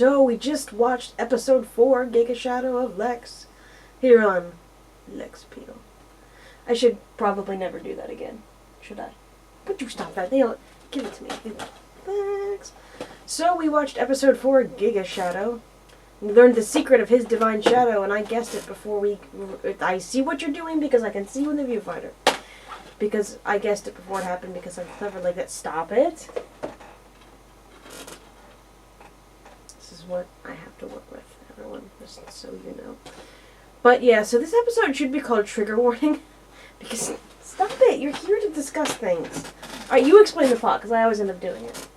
So we just watched episode 4, Giga Shadow of Lexx, here on Lexx Appeal. I should probably never do that again, should I? Would you stop that? Give it to me. Thanks. So we watched episode 4, Giga Shadow. We learned the secret of his divine shadow, and I guessed it before I see what you're doing because I can see you in the viewfinder. Because I guessed it before it happened because I'm clever like that. Stop it. This is what I have to work with, everyone, just so you know. But yeah, so this episode should be called Trigger Warning. Because, stop it, you're here to discuss things. Alright, you explain the plot, because I always end up doing it.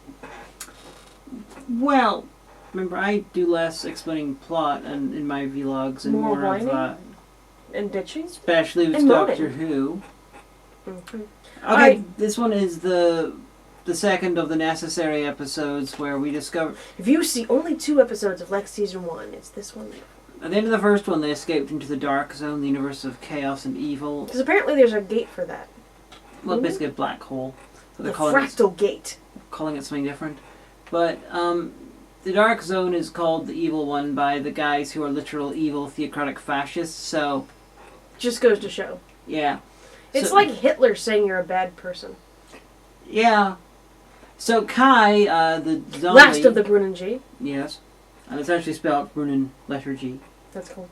Well, remember, I do less explaining plot in my vlogs and more whining of and bitching, especially with and Doctor moaning. Who. Mm-hmm. Okay, this one is the second of the necessary episodes where we discover... If you see only 2 episodes of Lexx Season 1, it's this one. At the end of the first one, they escaped into the dark zone, the universe of chaos and evil. Because apparently there's a gate for that. Well, basically a black hole. So The they're fractal gate. calling it something different. But the dark zone is called the evil one by the guys who are literal evil theocratic fascists, so... Just goes to show. Yeah. It's So- like Hitler saying you're a bad person. Yeah. So Kai, the zombie... Last of the Brunnen G. Yes. And it's actually spelled Brunnen letter G. That's cool.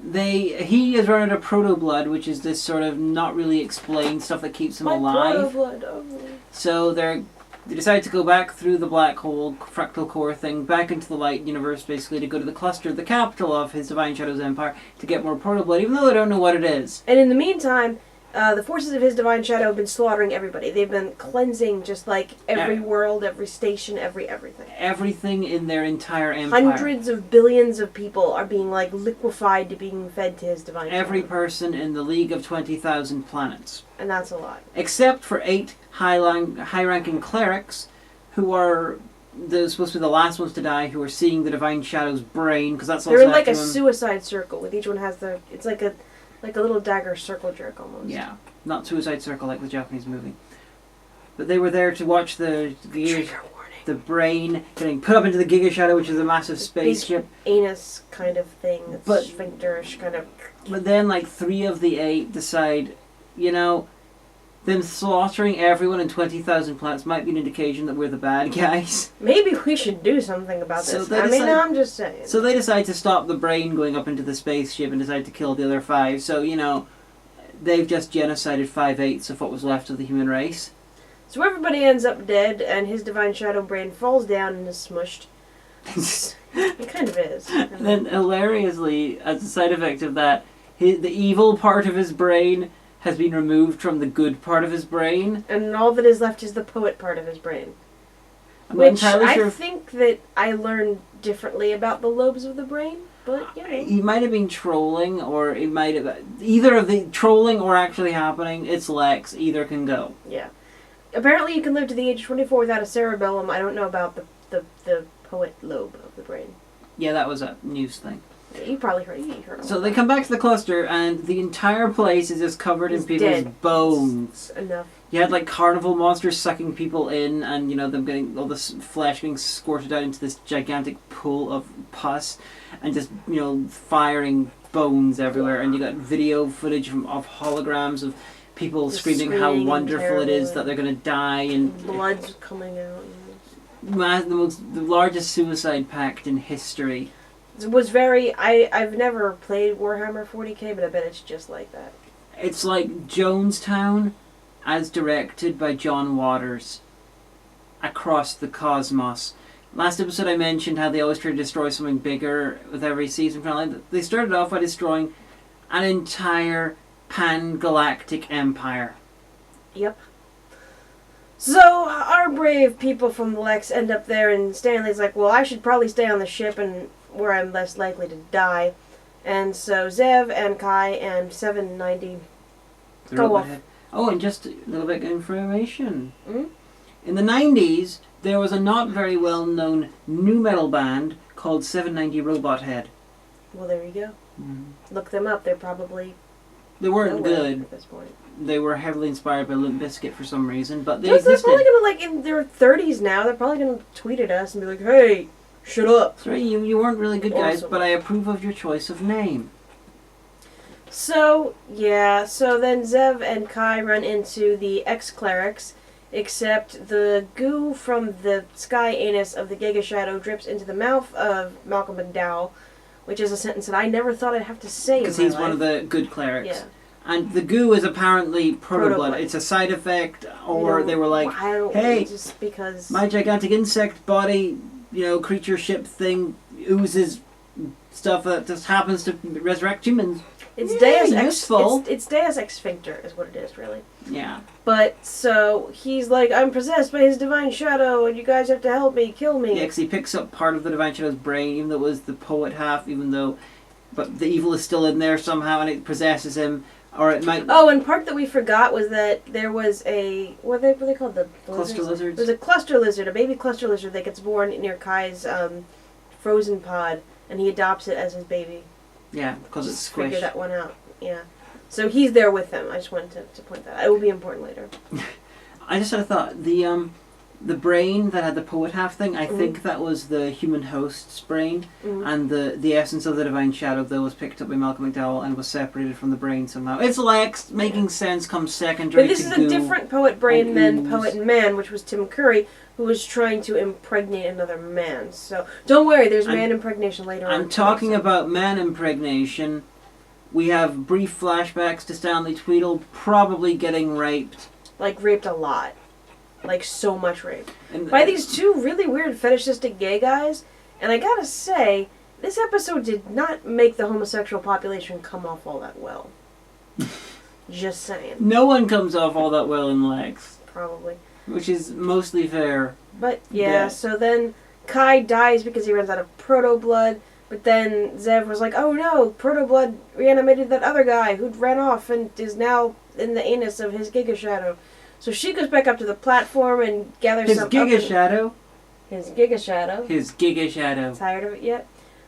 He is running a proto-blood, which is this sort of not really explained stuff that keeps him alive. Blood. Oh. So they decide to go back through the black hole, fractal core thing, back into the light universe, basically, to go to the cluster, the capital of his Divine Shadow's empire, to get more proto-blood, even though they don't know what it is. And in the meantime, the forces of his divine shadow have been slaughtering everybody. They've been cleansing just like every world, every station, everything. Everything in their entire empire. Hundreds of billions of people are being like liquefied to being fed to his divine Every shadow. person in the League of 20,000 Planets. And that's a lot. Except for 8 high-ranking clerics, who are supposed to be the last ones to die, who are seeing the Divine Shadow's brain, because that's They're also in like a left to him. suicide circle, with each one has the... It's like a little dagger circle jerk almost. Yeah, not Suicide Circle like the Japanese movie. But they were there to watch the Trigger warning. the brain getting put up into the Giga Shadow, which is a massive This spaceship. big anus kind of thing. It's But- sphincterish kind of... But then, like, 3 of the 8 decide, you know, them slaughtering everyone in 20,000 planets might be an indication that we're the bad guys. Maybe we should do something about So this. they I mean, decide- I'm just saying. So they decide to stop the brain going up into the spaceship and decide to kill the other 5. So, you know, they've just genocided 5/8 of what was left of the human race. So everybody ends up dead, and his divine shadow brain falls down and is smushed. It kind of is. And then, hilariously, as a side effect of that, the evil part of his brain has been removed from the good part of his brain. And all that is left is the poet part of his brain. I'm not Which entirely I sure if think that I learned differently about the lobes of the brain, but, you know. he might have been trolling, or he might have... Either of the trolling or actually happening, it's Lexx. Either can go. Yeah. Apparently you can live to the age of 24 without a cerebellum. I don't know about the poet lobe of the brain. Yeah, that was a news thing. Yeah, you probably heard about So they that. come back to the cluster, and the entire place is just covered in It's people's dead. bones. Enough. You had, like, carnival monsters sucking people in, and, you know, them getting all this flesh being squirted out into this gigantic pool of pus, and just, you know, firing bones everywhere. And you got video footage of holograms of people Just screaming how screaming and wonderful it is terrible. that they're going to die, and Blood's coming out. the largest suicide pact in history. It was very... I've never played Warhammer 40k, but I bet it's just like that. It's like Jonestown, as directed by John Waters, across the cosmos. Last episode I mentioned how they always try to destroy something bigger with every season finale. They started off by destroying an entire pan-galactic empire. Yep. So, our brave people from Lexx end up there, and Stanley's like, well, I should probably stay on the ship and where I'm less likely to die. And so Zev and Kai and 790 The go robot off. head. Oh, and just a little bit of information. Mm? In the 90s, there was a not very well-known nu metal band called 790 Robot Head. Well, there you go. Look them up. They're probably They weren't nowhere good. at this point. They were heavily inspired by Limp Bizkit for some reason, but they They're existed. probably gonna, like, in their 30s now, they're probably gonna tweet at us and be like, hey, Shut up. Sorry, you weren't really good, guys, Awesome. but I approve of your choice of name. So, yeah, so then Zev and Kai run into the ex-clerics, except the goo from the sky anus of the Giga Shadow drips into the mouth of Malcolm McDowell, which is a sentence that I never thought I'd have to say in my life. Because he's one of the good clerics. Yeah. And the goo is apparently proto-blood. Proto-blood. It's a side effect, or they were like, hey, just because my gigantic insect body, creature ship thing oozes stuff that just happens to resurrect humans. It's Deus useful. It's Deus Ex Sphincter is what it is, really. Yeah. But, so, he's like, I'm possessed by his divine shadow, and you guys have to help me, kill me. Yeah, because he picks up part of the divine shadow's brain, even though it was the poet half, but the evil is still in there somehow, and it possesses him. Or it might... Oh, and part that we forgot was that there was a... What are they called? The cluster lizards? There's a cluster lizard, a baby cluster lizard that gets born near Kai's frozen pod, and he adopts it as his baby. Yeah, because it's squish. Figure that one out, yeah. So he's there with them. I just wanted to point that out. It will be important later. I just had a thought. The brain that had the poet half thing, I think that was the human host's brain, and the essence of the divine shadow, though, was picked up by Malcolm McDowell and was separated from the brain somehow. It's Lexx, making sense comes secondary. But this is a different poet brain than Poet and Man, which was Tim Curry, who was trying to impregnate another man. So don't worry, there's man impregnation later on. I'm talking about man impregnation. We have brief flashbacks to Stanley Tweedle probably getting raped. Like, raped a lot. Like, so much rape. And by these two really weird fetishistic gay guys. And I gotta say, this episode did not make the homosexual population come off all that well. Just saying. No one comes off all that well in Lexx. Probably. Which is mostly fair. But, yeah, so then Kai dies because he runs out of proto-blood. But then Zev was like, oh no, proto-blood reanimated that other guy who'd ran off and is now in the anus of his Giga Shadow. So she goes back up to the platform and gathers some... His Giga Shadow? His Giga Shadow. His Giga Shadow. Tired of it yet?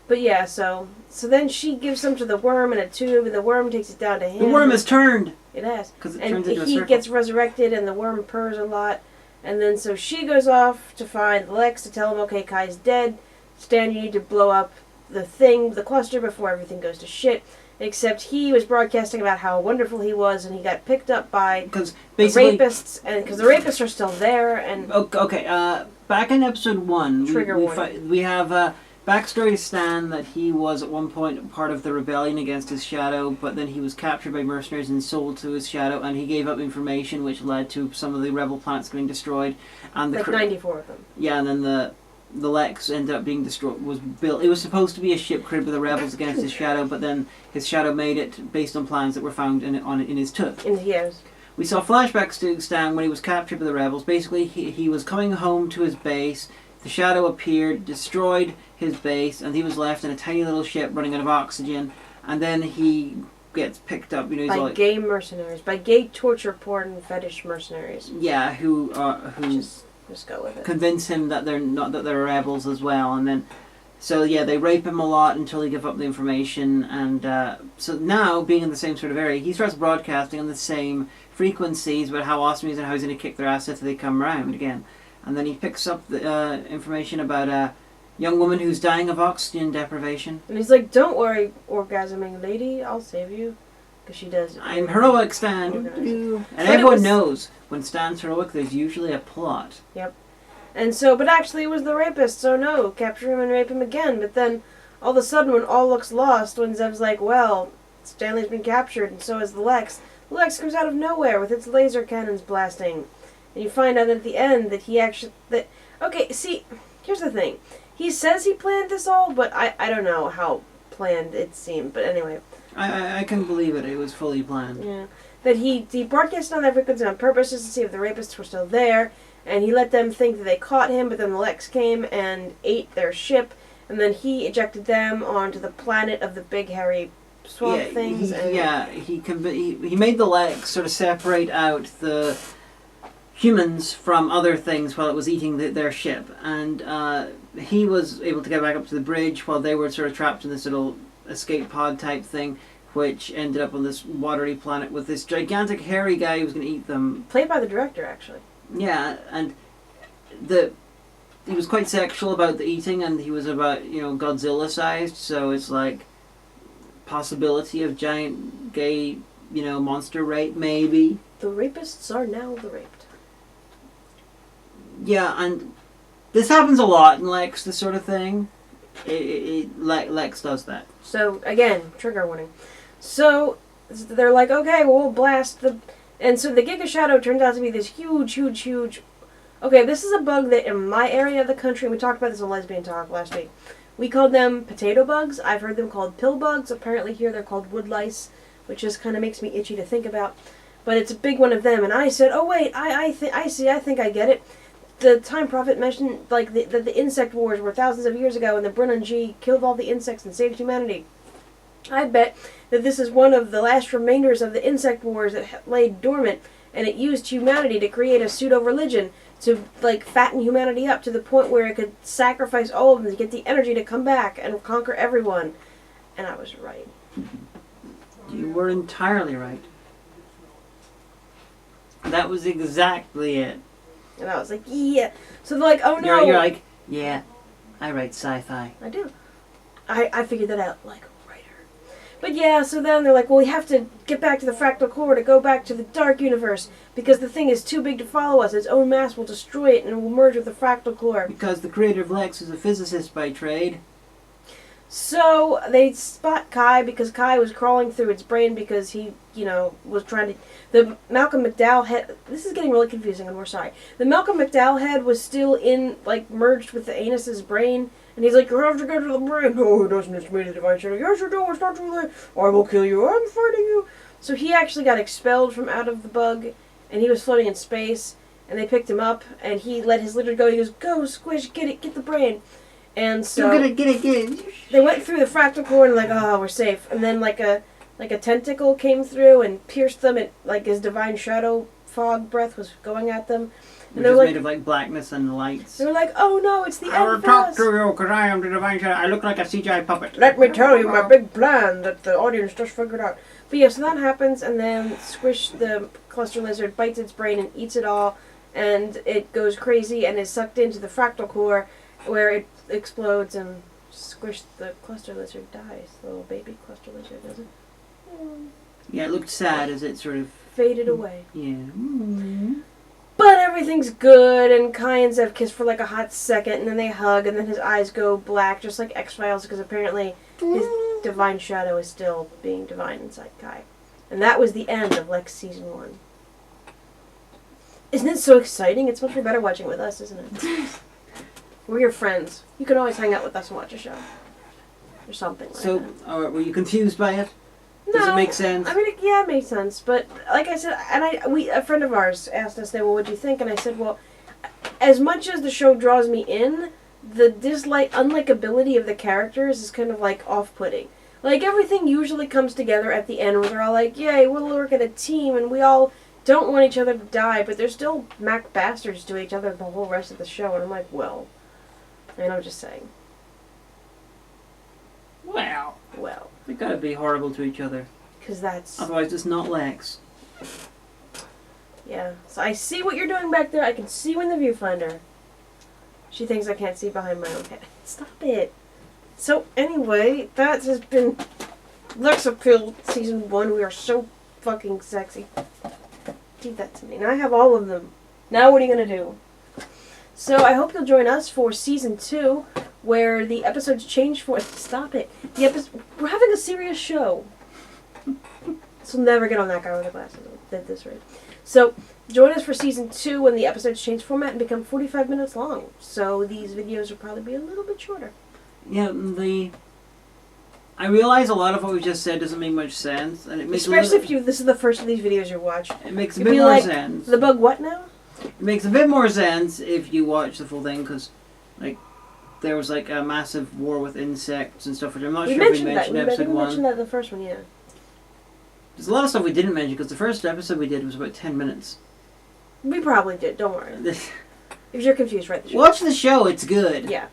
But yeah, so then she gives some to the worm in a tube, and the worm takes it down to him. The worm has turned! It has. Because it and turns into a he circle. gets resurrected, and the worm purrs a lot. And then so she goes off to find Lexx to tell him, okay, Kai's dead. Stan, you need to blow up the cluster before everything goes to shit. Except he was broadcasting about how wonderful he was, and he got picked up by the rapists, and because the rapists are still there. And okay, back in episode 1, we have backstory to Stan that he was at one point part of the rebellion against his shadow, but then he was captured by mercenaries and sold to his shadow, and he gave up information which led to some of the rebel planets getting destroyed, and like 94 of them. Yeah, and then the Lexx ended up being destroyed. Was built. It was supposed to be a ship created by the rebels against his shadow, but then his shadow made it based on plans that were found in his tooth. Yes. We saw flashbacks to Stan when he was captured by the rebels. Basically, he was coming home to his base. The shadow appeared, destroyed his base, and he was left in a tiny little ship running out of oxygen. And then he gets picked up. By gay mercenaries, by gay torture porn fetish mercenaries. Yeah, who Just go with it. Convince him that they're rebels as well, and then so yeah, they rape him a lot until he gives up the information, and so now being in the same sort of area, he starts broadcasting on the same frequencies about how awesome he is and how he's going to kick their ass if they come around again, and then he picks up the information about a young woman who's dying of oxygen deprivation, and he's like, "Don't worry, orgasming lady, I'll save you." Because she does. I'm heroic, Stan. And everyone knows when Stan's heroic, there's usually a plot. Yep. And so, but actually it was the rapist, so no, capture him and rape him again. But then, all of a sudden, when all looks lost, when Zev's like, well, Stanley's been captured, and so is the Lexx comes out of nowhere with its laser cannons blasting. And you find out at the end that he actually... Okay, see, here's the thing. He says he planned this all, but I don't know how planned it seemed. But anyway... I can believe it. It was fully planned. Yeah. That he broadcast on that frequency on purpose just to see if the rapists were still there, and he let them think that they caught him, but then the Lexx came and ate their ship, and then he ejected them onto the planet of the big hairy swamp things. He made the Lexx sort of separate out the humans from other things while it was eating their ship, and he was able to get back up to the bridge while they were sort of trapped in this little escape pod type thing, which ended up on this watery planet with this gigantic hairy guy who was going to eat them. Played by the director, actually. Yeah, and the was quite sexual about the eating, and he was about, Godzilla sized, so it's like possibility of giant gay, monster rape, maybe. The rapists are now the raped. Yeah, and this happens a lot in Lexx, this sort of thing. Lexx does that. So, again, trigger warning. So, they're like, okay, we'll blast the... And so the Giga Shadow turns out to be this huge... Okay, this is a bug that in my area of the country, we talked about this in Lesbian Talk last week, we called them potato bugs. I've heard them called pill bugs. Apparently here they're called wood lice, which just kind of makes me itchy to think about. But it's a big one of them. And I said, oh wait, I think I get it. The Time Prophet mentioned like that the insect wars were thousands of years ago, and the Brunanji killed all the insects and saved humanity. I bet that this is one of the last remainders of the insect wars that lay dormant, and it used humanity to create a pseudo-religion to like fatten humanity up to the point where it could sacrifice all of them to get the energy to come back and conquer everyone. And I was right. You were entirely right. That was exactly it. And I was like, yeah. So they're like, oh no. You're like, yeah, I write sci-fi. I do. I figured that out like a writer. But yeah, so then they're like, well, we have to get back to the fractal core to go back to the dark universe because the thing is too big to follow us. Its own mass will destroy it and it will merge with the fractal core. Because the creator of Lexx is a physicist by trade. So they spot Kai because Kai was crawling through its brain because he, was trying to... The Malcolm McDowell head... This is getting really confusing and we're sorry. The Malcolm McDowell head was still merged with the anus's brain. And he's like, you have to get to the brain. No, it doesn't. It's me, the Divine Shadow. Yes, you do. It's not too late. I will kill you. I'm fighting you. So he actually got expelled from out of the bug. And he was floating in space. And they picked him up. And he let his lizard go. He goes, go, Squish, get it. Get the brain. And so... Get it. They went through the fractal core and like, oh, we're safe. And then like a tentacle came through and pierced them. And like his Divine Shadow fog breath was going at them. And they're like, made of blackness and lights. They were like, oh no, it's the end. I will talk to you because I am the Divine Shadow. I look like a CGI puppet. Let me tell you my big plan that the audience just figured out. But yeah, so that happens, and then Squish the cluster lizard bites its brain and eats it all, and it goes crazy and is sucked into the fractal core, where it explodes and Squish the cluster lizard dies. The little baby cluster lizard, doesn't it? Yeah, it looked sad as it sort of faded away. Yeah. Mm-hmm. But everything's good, and Kai and Zev kiss for like a hot second, and then they hug, and then his eyes go black, just like X-Files, because apparently his Divine Shadow is still being divine inside Kai. And that was the end of Lexx Season 1. Isn't it so exciting? It's much better watching with us, isn't it? We're your friends. You can always hang out with us and watch a show. Or something like that. So, were you confused by it? Does it make sense? I mean, yeah, it makes sense. But like I said, and a friend of ours asked us, well, what'd you think? And I said, well, as much as the show draws me in, the unlikability of the characters is kind of like off-putting. Like everything usually comes together at the end where they're all like, yay, we'll work at a team, and we all don't want each other to die, but they're still Mac bastards to each other the whole rest of the show. And I'm like, well, and I'm just saying. Well. They gotta be horrible to each other. Because that's... Otherwise it's not Lexx. Yeah. So I see what you're doing back there. I can see you in the viewfinder. She thinks I can't see behind my own head. Stop it. So anyway, that has been Lexx Appeal Season 1. We are so fucking sexy. Give that to me. Now I have all of them. Now what are you going to do? So I hope you'll join us for Season 2, where the episodes change for... Stop it. We're having a serious show. This will never get on that guy with the glasses at this rate. So, join us for Season 2 when the episodes change format and become 45 minutes long. So these videos will probably be a little bit shorter. Yeah, I realize a lot of what we just said doesn't make much sense. And it makes Especially if this is the first of these videos you watch. It makes a bit more sense. The bug what now? It makes a bit more sense if you watch the full thing, because, there was, a massive war with insects and stuff, which I'm not sure if we mentioned in episode 1. We mentioned that in the first one, yeah. There's a lot of stuff we didn't mention, because the first episode we did was about 10 minutes. We probably did, don't worry. If you're confused, right? Watch the show, it's good. Yeah.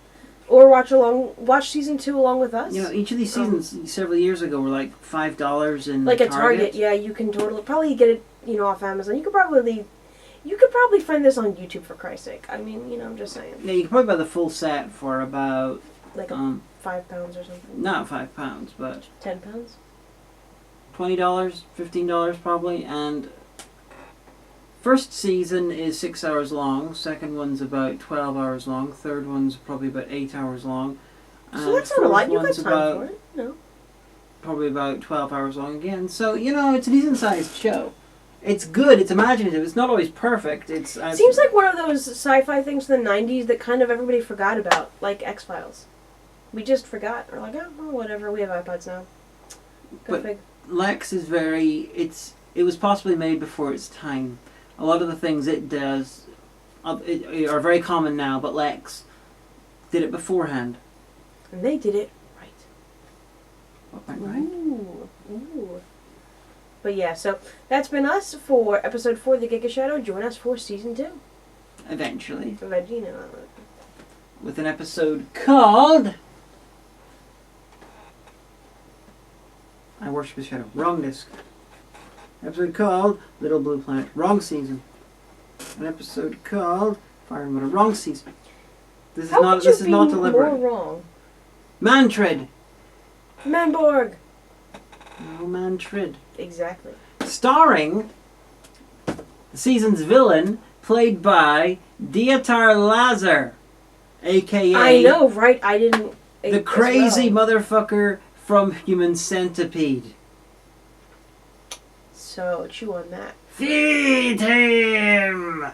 Or watch Season 2 along with us. Each of these seasons several years ago were $5 in a Target, yeah, you can probably get it, off Amazon. You could probably... You could probably find this on YouTube, for Christ's sake. I mean, I'm just saying. Yeah, you can probably buy the full set for about Like £5 or something. not £5, but £10. $20, $15 probably, and first season is 6 hours long, second one's about 12 hours long, third one's probably about 8 hours long. So that's not a lot. You got one's time for it. No. Probably about 12 hours long again. So, it's a decent sized show. It's good, it's imaginative, it's not always perfect. Seems like one of those sci-fi things from the 90s that kind of everybody forgot about, like X-Files. We just forgot. We're like, oh, well, whatever, we have iPods now. Go fig. Lexx is it was possibly made before its time. A lot of the things it does are very common now, but Lexx did it beforehand. And they did it right. What went right? Ooh. But yeah, so that's been us for episode 4 of the Giga Shadow. Join us for season 2. Eventually. Vegino. With an episode called I Worship the Shadow. Wrong disc. Episode called Little Blue Planet. Wrong season. An episode called Fire and Water. Wrong season. This is not deliberate. More wrong? Mantrid. Manborg. No, Mantrid. Exactly. Starring the season's villain, played by Dietar Lazar, a.k.a. I know, right? I didn't... the crazy motherfucker from Human Centipede. So, chew on that. Feed him!